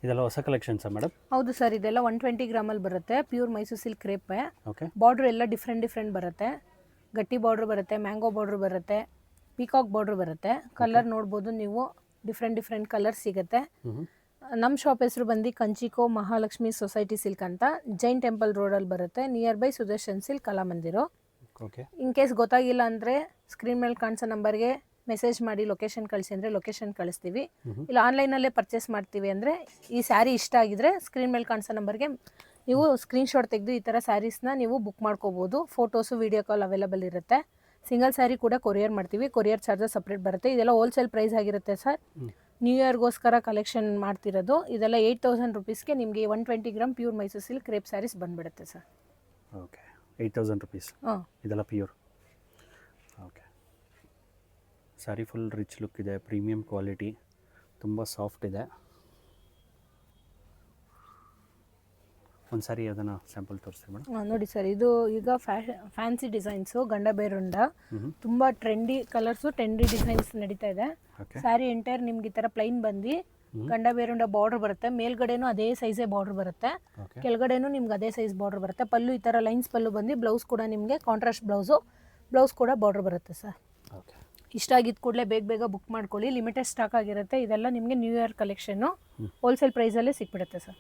ಇದೆಲ್ಲ ಹೊಸ ಕಲೆಕ್ಷನ್ಸಾ ಮೇಡಮ್? ಹೌದು ಸರ್, ಇದೆಲ್ಲ 120 ಗ್ರಾಮಲ್ಲಿ ಬರುತ್ತೆ. Pure Mysuru silk crepe. Okay. Border ಎಲ್ಲ ಡಿಫ್ರೆಂಟ್ ಬರುತ್ತೆ. ಗಟ್ಟಿ ಬಾರ್ಡ್ರ್ ಬರುತ್ತೆ, ಮ್ಯಾಂಗೋ ಬಾರ್ಡ್ರ್ ಬರುತ್ತೆ, ಪೀಕಾಕ್ ಬಾರ್ಡ್ರ್ ಬರುತ್ತೆ. ಕಲರ್ ನೋಡ್ಬೋದು ನೀವು, ಡಿಫ್ರೆಂಟ್ ಕಲರ್ ಸಿಗುತ್ತೆ. ನಮ್ಮ ಶಾಪ್ ಹೆಸರು ಬಂದು ಕಂಚಿಕೋ ಮಹಾಲಕ್ಷ್ಮಿ ಸೊಸೈಟಿ ಸಿಲ್ಕ್ ಅಂತ, ಜೈನ್ ಟೆಂಪಲ್ ರೋಡಲ್ಲಿ ಬರುತ್ತೆ, near by Sudarshan silk Kalamandir. Okay. In case ಗೊತ್ತಾಗಿಲ್ಲ ಅಂದರೆ ಸ್ಕ್ರೀನ್ ಮೇಲೆ ಕಾಣಿಸೋ ನಂಬರ್ಗೆ ಮೆಸೇಜ್ ಮಾಡಿ ಲೊಕೇಶನ್ ಕಳಿಸಿ ಅಂದರೆ ಲೊಕೇಶನ್ ಕಳಿಸ್ತೀವಿ. ಇಲ್ಲ ಆನ್ಲೈನಲ್ಲೇ ಪರ್ಚೇಸ್ ಮಾಡ್ತೀವಿ ಅಂದರೆ ಈ ಸ್ಯಾರಿ ಇಷ್ಟ ಆಗಿದ್ರೆ ಸ್ಕ್ರೀನ್ ಮೇಲೆ ಕಾಣಿಸೋ ನಂಬರ್ಗೆ ನೀವು ಸ್ಕ್ರೀನ್ಶಾಟ್ ತೆಗೆದು ಈ ಥರ ಸ್ಯಾರೀಸ್ನ ನೀವು ಬುಕ್ ಮಾಡ್ಕೋಬೋದು. ಫೋಟೋಸು ವಿಡಿಯೋ ಕಾಲ್ ಅವೈಲೇಬಲ್ ಇರುತ್ತೆ. ಸಿಂಗಲ್ ಸ್ಯಾರಿ ಕೂಡ ಕೊರಿಯರ್ ಮಾಡ್ತೀವಿ, ಕೊರಿಯರ್ ಚಾರ್ಜಸ್ ಸಪ್ರೇಟ್ ಬರುತ್ತೆ. ಇದೆಲ್ಲ ಹೋಲ್ಸೇಲ್ ಪ್ರೈಸ್ ಆಗಿರುತ್ತೆ ಸರ್. ನ್ಯೂ ಇಯರ್ಗೋಸ್ಕರ ಕಲೆಕ್ಷನ್ ಮಾಡ್ತಿರೋದು. ಇದೆಲ್ಲ 8000 ರುಪೀಸ್ಗೆ ನಿಮಗೆ 120 gram pure Mysuru silk crepe saris ಬಂದುಬಿಡುತ್ತೆ ಸರ್. Okay, 8000 rupees. ಹಾಂ, ಇದೆಲ್ಲ pure. Okay. Sari full rich look ಇದೆ, ಪ್ರೀಮಿಯಂ ಕ್ವಾಲಿಟಿ, ತುಂಬ ಸಾಫ್ಟ್ ಇದೆ. ಒಂದು ಸಾರಿ ಅದನ್ನು ಸ್ಯಾಂಪಲ್ ತೋರಿಸ್ತೀವಿ ಮೇಡಮ್. ನೋಡಿ ಸರ್, ಇದು ಈಗ ಫ್ಯಾನ್ಸಿ ಡಿಸೈನ್ಸು, ಗಂಡ ಬೇರುಂಡ, ತುಂಬ ಟ್ರೆಂಡಿ ಕಲರ್ಸು, ಟ್ರೆಂಡಿ ಡಿಸೈನ್ಸ್ ನಡೀತಾ ಇದೆ. ಸ್ಯಾರಿ ಎಂಟೈರ್ ನಿಮ್ಗೆ ಈ ಥರ ಪ್ಲೈನ್ ಬಂದು ಗಂಡ ಬೇರುಂಡ ಬಾರ್ಡರ್ ಬರುತ್ತೆ. ಮೇಲ್ಗಡೆನೂ ಅದೇ ಸೈಜೇ ಬಾರ್ಡರ್ ಬರುತ್ತೆ, ಕೆಳಗಡೆನೂ ನಿಮ್ಗೆ ಅದೇ ಸೈಜ್ ಬಾರ್ಡರ್ ಬರುತ್ತೆ. ಪಲ್ಲು ಈ ಥರ ಲೈನ್ಸ್ ಪಲ್ಲು ಬಂದು, ಬ್ಲೌಸ್ ಕೂಡ ನಿಮಗೆ ಕಾಂಟ್ರಾಸ್ಟ್ ಬ್ಲೌಸ್ ಕೂಡ ಬಾರ್ಡರ್ ಬರುತ್ತೆ ಸರ್. ಓಕೆ. ಇಷ್ಟ ಆಗಿದ್ದ ಕೂಡಲೇ ಬೇಗ ಬುಕ್ ಮಾಡ್ಕೊಳ್ಳಿ, ಲಿಮಿಟೆಡ್ ಸ್ಟಾಕ್ ಆಗಿರುತ್ತೆ. ಇದೆಲ್ಲ ನಿಮಗೆ ನ್ಯೂ ಇಯರ್ ಕಲೆಕ್ಷನ್ನು ಹೋಲ್ಸೇಲ್ ಪ್ರೈಸಲ್ಲೇ ಸಿಕ್ಬಿಡುತ್ತೆ ಸರ್.